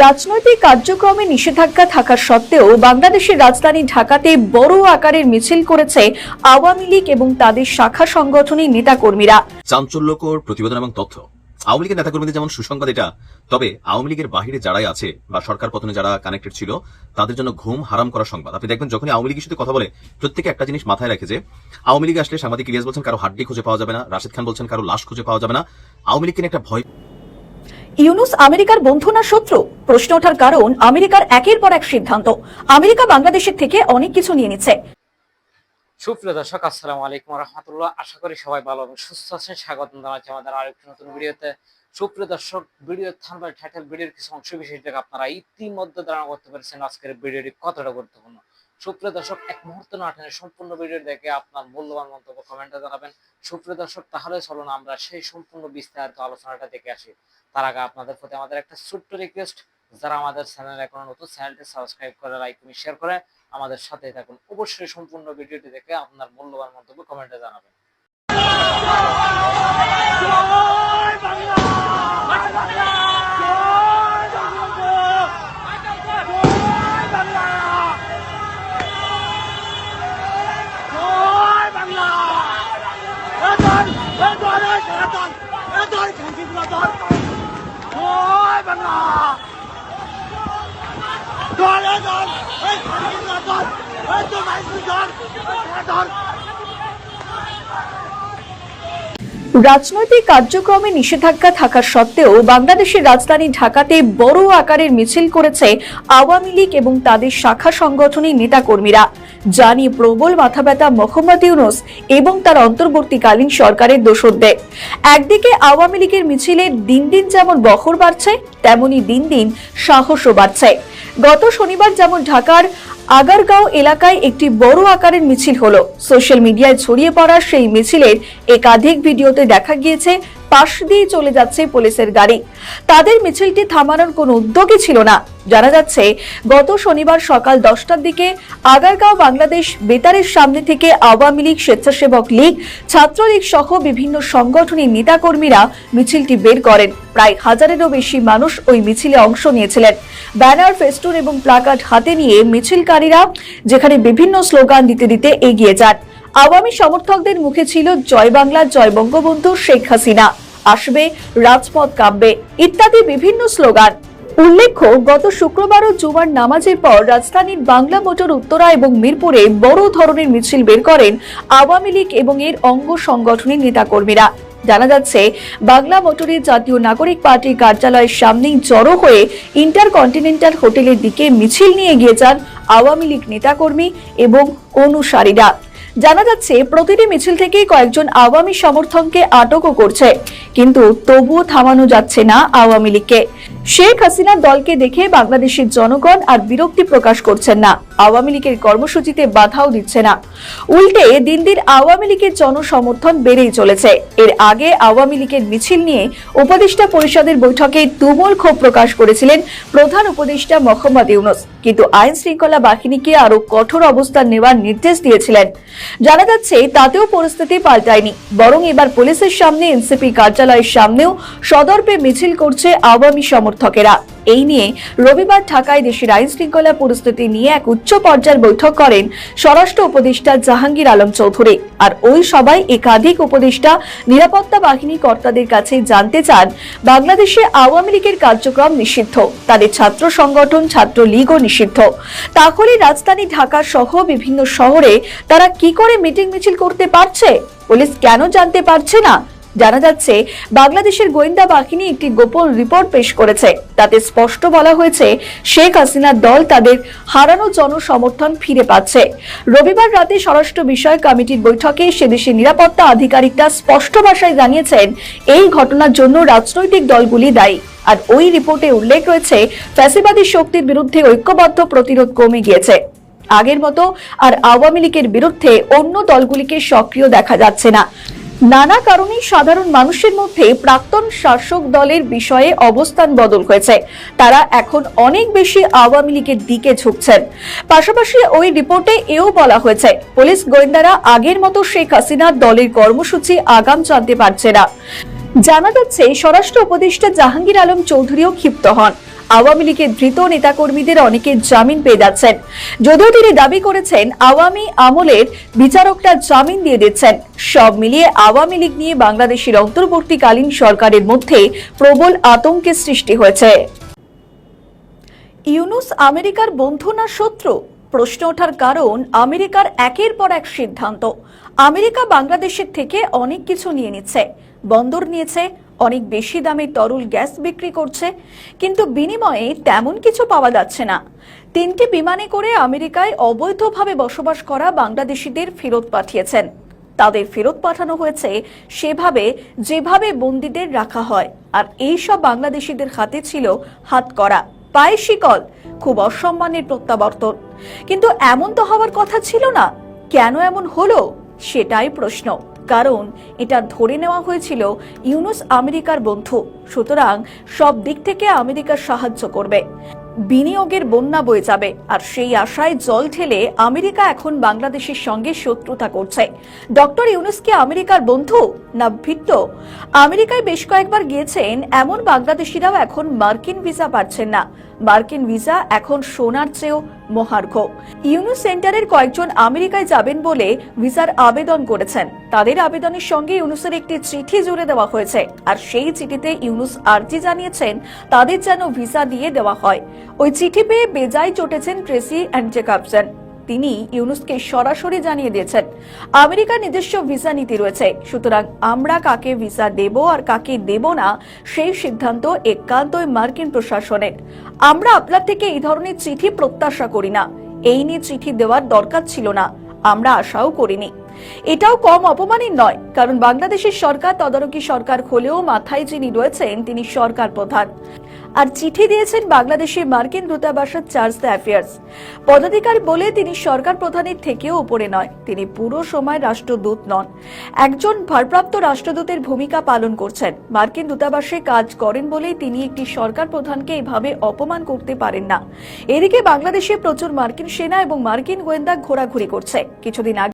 রাজনৈতিক কার্যক্রমে নিষেধাজ্ঞা থাকা সত্ত্বেও বাংলাদেশের রাজধানী ঢাকাতে বড় আকারের মিছিল করেছে আওয়ামী লীগ এবং তাদের শাখা সংগঠনের নেতাকর্মীরা। চাঞ্চল্যকর প্রতিবেদন এবং তথ্য। আওয়ামী লীগের নেতাকর্মীদের যেমন সুসংবাদ এটা, তবে আওয়ামী লীগের বাহিরে যারাই আছে বা সরকার পতনে যারা কানেক্টেড ছিল তাদের জন্য ঘুম হারাম করা সংবাদ। আপনি দেখবেন যখনই আওয়ামী লীগের সাথে কথা বলে প্রত্যেকে একটা জিনিস মাথায় রাখে যে আওয়ামী লীগে আসলে সাংবাদিক ইলিয়াস বলছেন কারো হাড্ডি খুঁজে পাওয়া যাবে না, রাশেদ খান বলছেন কারো লাশ খুঁজে পাওয়া যাবে না। আওয়ামী লীগকে একটা ভয়। ইউনূস আমেরিকার বন্ধু না শত্রু? প্রশ্ন ওঠার কারণ আমেরিকার একের পর এক সিদ্ধান্ত। আমেরিকা বাংলাদেশের থেকে অনেক কিছু নিয়ে নিচ্ছে। সুপ্রিয় দর্শক, আসসালামু আলাইকুম ওয়া রাহমাতুল্লাহ। আশা করি সবাই ভালো এবং সুস্থ আছেন। স্বাগতম জানাচ্ছি আমাদের আরেকটি নতুন ভিডিওতে। সুপ্রিয় দর্শক, ভিডিওর থাম্বনেল, টাইটেল, ভিডিওর কিছু অংশ বিশেষ দেখে আপনারা ইতিমধ্যে ধারণা করতে পেরেছেন আজকের ভিডিওটি কতটা গুরুত্বপূর্ণ। সুপ্রিয় দর্শক, এক মুহূর্ত না টেনে সম্পূর্ণ ভিডিও দেখে আপনার মূল্যবান মন্তব্য কমেন্টে জানাবেন। সুপ্রিয় দর্শক, তাহলে চলুন আমরা সেই সম্পূর্ণ বিস্তারিত আলোচনাটা দেখে আসি। তার আগে আপনাদের প্রতি আমাদের একটা ছোট্ট রিকোয়েস্ট, যারা আমাদের চ্যানেল এখনো নতুন, চ্যানেলটি সাবস্ক্রাইব করে, লাইক এবং শেয়ার করে আমাদের সাথেই থাকুন। অবশ্যই সম্পূর্ণ ভিডিওটি দেখে আপনার মূল্যবান মন্তব্য কমেন্টে জানাবেন। রাজনৈতিক কার্যক্রমে নিষেধাজ্ঞা থাকা সত্ত্বেও বাংলাদেশের রাজধানী ঢাকাতে বড় আকারের মিছিল করেছে আওয়ামী লীগ এবং তাদের শাখা সংগঠনের নেতাকর্মীরা, যা নিয়ে প্রবল মাথাব্যথা মোহাম্মদ ইউনূস এবং তার অন্তর্বর্তীকালীন সরকারের দোসরদের। একদিকে আওয়ামী লীগের মিছিলে দিন দিন যেমন বহর বাড়ছে, তেমনি দিন দিন সাহসও বাড়ছে। গত শনিবার যেমন ঢাকার আগারগাঁও এলাকায় একটি বড় আকারের মিছিল হলো। সোশ্যাল মিডিয়ায় ছড়িয়ে পড়া সেই মিছিলের একাধিক ভিডিওতে দেখা গিয়েছে পাশ দিয়ে চলে যাচ্ছে পুলিশের গাড়ি। তাদের মিছিলটি থামানোর কোনো উদ্যোগই ছিল না। জানা যাচ্ছে, গত শনিবার সকাল 10টার দিকে আগারগাঁও বাংলাদেশ বেতারের সামনে থেকে আওয়ামী লীগ, স্বেচ্ছাসেবক লীগ, ছাত্রলীগ সহ বিভিন্ন সংগঠনের নেতাকর্মীরা মিছিলটি বের করেন। প্রায় 1000-এরও বেশি মানুষ ওই মিছিলে অংশ নিয়েছিলেন। ব্যানার, ফেস্টুন এবং প্লাকার্ড হাতে নিয়ে মিছিলকারীরা যেখানে বিভিন্ন স্লোগান দিতে দিতে এগিয়ে যান। আওয়ামী সমর্থকদের মুখে ছিল জয় বাংলা, জয় বঙ্গবন্ধু, শেখ হাসিনা আসবে, রাজপথ কাঁপবে ইত্যাদি বিভিন্ন স্লোগান। উল্লেখ্য, গত শুক্রবারও জুমার নামাজের পর রাজধানীর বাংলা মোটর, উত্তরা এবং মিরপুরে বড় ধরনের মিছিল বের করেন আওয়ামী লীগ এবং এর অঙ্গ সংগঠনের নেতাকর্মীরা। জানা যাচ্ছে, বাংলা মোটরের জাতীয় নাগরিক পার্টির কার্যালয়ের সামনেই জড়ো হয়ে ইন্টারকন্টিনেন্টাল হোটেলের দিকে মিছিল নিয়ে এগিয়ে যান আওয়ামী লীগ নেতাকর্মী এবং অনুসারীরা। জানা যাচ্ছে, প্রতিটি মিছিল থেকে কয়েকজন আওয়ামী সমর্থককে আটকও করছে, কিন্তু তবুও থামানো যাচ্ছে না আওয়ামী লীগকে। শেখ হাসিনার দলকে দেখে বাংলাদেশের জনগণ আর বিরক্তি প্রকাশ করছেন না, আওয়ামী লীগের কর্মসূচিতে বাধাও দিচ্ছে না। উল্টে দিন দিন আওয়ামী লীগের জনসমর্থন বেড়েই চলেছে। এর আগে আওয়ামী লীগের মিছিল নিয়ে উপদেষ্টা পরিষদের বৈঠকে তুমুল ক্ষোভ প্রকাশ করেছিলেন প্রধান উপদেষ্টা মোহাম্মদ ইউনূস, কিন্তু আইন শৃঙ্খলা বাহিনীকে আরো কঠোর অবস্থান নেওয়ার নির্দেশ দিয়েছিলেন। জানা যাচ্ছে, তাতেও পরিস্থিতি পাল্টায়নি, বরং এবার পুলিশের সামনে, এনসিপি কার্যালয়ের সামনেও সদর্পে মিছিল করছে আওয়ামী সমর্থকেরা। এই নিয়ে রবিবার ঢাকায় দেশের আইন শৃঙ্খলা পরিস্থিতি নিয়ে এক উচ্চ পর্যায়ের বৈঠক করেন স্বরাষ্ট্র উপদেষ্টা জাহাঙ্গীর আলম চৌধুরী। আর ওই সভায় একাধিক উপদেষ্টা নিরাপত্তা বাহিনী কর্তাদের কাছে জানতে চান, বাংলাদেশে আওয়ামী লীগের কার্যক্রম নিষিদ্ধ, তাদের ছাত্র সংগঠন ছাত্র লীগও নিষিদ্ধ। তাহলে রাজধানী ঢাকা সহ বিভিন্ন শহরে তারা কি করে মিটিং মিছিল করতে পারছে? পুলিশ কেন জানতে পারছে না? জানা যাচ্ছে, বাংলাদেশের গোয়েন্দা বাহিনী একটি গোপন রিপোর্ট পেশ করেছে। তাতে স্পষ্ট বলা হয়েছে, শেখ হাসিনার দল তাদের হারানো জনসমর্থন ফিরে পাচ্ছে। রবিবার রাতে স্বরাষ্ট্র বিষয়ক কমিটির বৈঠকে সেদেশের নিরাপত্তা আধিকারিকরা স্পষ্ট ভাষায় জানিয়েছেন, এই ঘটনার জন্য রাজনৈতিক দলগুলি দায়ী। আর ওই রিপোর্টে উল্লেখ রয়েছে, ফ্যাসিবাদী শক্তির বিরুদ্ধে ঐক্যবদ্ধ প্রতিরোধ কমে গিয়েছে। আগের মতো আর আওয়ামী লীগের বিরুদ্ধে অন্য দলগুলিকে সক্রিয় দেখা যাচ্ছে না। নানা কারণে সাধারণ মানুষের মধ্যে প্রাক্তন শাসক দলের বিষয়ে অবস্থান বদল হয়েছে। তারা এখন অনেক বেশি আওয়ামী লীগের দিকে ঝুঁকছেন। পাশাপাশি ওই রিপোর্টে এও বলা হয়েছে, পুলিশ গোয়েন্দারা আগের মতো শেখ হাসিনার দলের কর্মসূচি আগাম জানতে পারছে না। জানা যাচ্ছে, স্বরাষ্ট্র উপদেষ্টা জাহাঙ্গীর আলম চৌধুরীও ক্ষিপ্ত হন। আওয়ামী লীগের ধৃত নেতাকর্মীদের অনেকে জামিন পেয়ে যাচ্ছেন। যদিও তিনি দাবি করেছেন আওয়ামী আমলের বিচারকরা জামিন দিয়ে দিচ্ছেন। সব মিলিয়ে আওয়ামী লীগ নিয়ে বাংলাদেশের অন্তর্বর্তীকালীন সরকারের মধ্যে প্রবল আতঙ্কের সৃষ্টি হয়েছে। ইউনূস আমেরিকার বন্ধু না শত্রু? প্রশ্ন ওঠার কারণ আমেরিকার একের পর এক সিদ্ধান্ত। আমেরিকা বাংলাদেশের থেকে অনেক কিছু নিয়ে নিচ্ছে, বন্দর নিয়েছে, অনেক বেশি দামে তরল গ্যাস বিক্রি করছে, কিন্তু বিনিময়ে তেমন কিছু পাওয়া যাচ্ছে না। 3টি বিমানে করে আমেরিকায় অবৈধভাবে বসবাস করা বাংলাদেশিদের ফেরত পাঠিয়েছেন। তাদের ফেরত পাঠানো হয়েছে সেভাবে যেভাবে বন্দীদের রাখা হয়, আর এই সব বাংলাদেশিদের হাতে ছিল হাতকড়া, পায়ে শিকল, খুব অসম্মানের প্রত্যাবর্তন। কিন্তু এমন তো হওয়ার কথা ছিল না। কেন এমন হলো সেটাই প্রশ্ন। কারণ এটা ধরে নেওয়া হয়েছিল ইউনূস আমেরিকার বন্ধু, সুতরাং সব দিক থেকে আমেরিকা সাহায্য করবে, বিনিয়োগের বন্যা বয়ে যাবে। আর সেই আশায় জল ঢেলে আমেরিকা এখন বাংলাদেশের সঙ্গে শত্রুতা করছে। ডক্টর ইউনূস কি আমেরিকার বন্ধু না ভিন্ন? আমেরিকায় বেশ কয়েকবার গিয়েছেন এমন বাংলাদেশিরাও এখন মার্কিন ভিসা পাচ্ছেন না। মার্কিন ভিসা এখন সোনার চেয়েও মহার্ঘ। ইউনূস সেন্টারের কয়েকজন আমেরিকায় যাবেন বলে ভিসার আবেদন করেছেন। তাদের আবেদনের সঙ্গে ইউনূসের একটি চিঠি জুড়ে দেওয়া হয়েছে, আর সেই চিঠিতে ইউনূস আর্জি জানিয়েছেন তাদের যেন ভিসা দিয়ে দেওয়া হয়। ওই চিঠি পেয়ে বেজায় চটেছেন ট্রেসি অ্যান্ড জেকবসন। তিনি ইউনূসকে সরাসরি জানিয়ে দিয়েছেন আমেরিকার নিজস্ব ভিসা নীতি রয়েছে, সুতরাং আমরা কাকে ভিসা দেব আর কাকে দেব না সেই সিদ্ধান্ত একান্তই মার্কিন প্রশাসনের। আমরা আপনার থেকে এই ধরনের চিঠি প্রত্যাশা করি না, এই নিয়ে চিঠি দেওয়ার দরকার ছিল না, আমরা আশাও করিনি। এটাও কম অপমানের নয়, কারণ বাংলাদেশের সরকার তদারকি সরকার হলেও মাথায় যিনি রয়েছেন তিনি সরকার প্রধান। আর চিঠি দিয়েছেন বাংলাদেশের মার্কিন দূতাবাসের চার্জ দ্য অ্যাফেয়ার্স পদাধিকার বলে তিনি সরকার প্রধানের থেকেও উপরে নয়, তিনি পুরো সময় রাষ্ট্রদূত নন, একজন ভারপ্রাপ্ত রাষ্ট্রদূতের ভূমিকা পালন করছেন। মার্কিন দূতাবাসে কাজ করেন বলেই তিনি একটি সরকার প্রধানকে এভাবে অপমান করতে পারেন না। এদিকে বাংলাদেশে প্রচুর মার্কিন সেনা এবং মার্কিন গোয়েন্দা ঘোরাঘুরি করছে। কিছুদিন আগে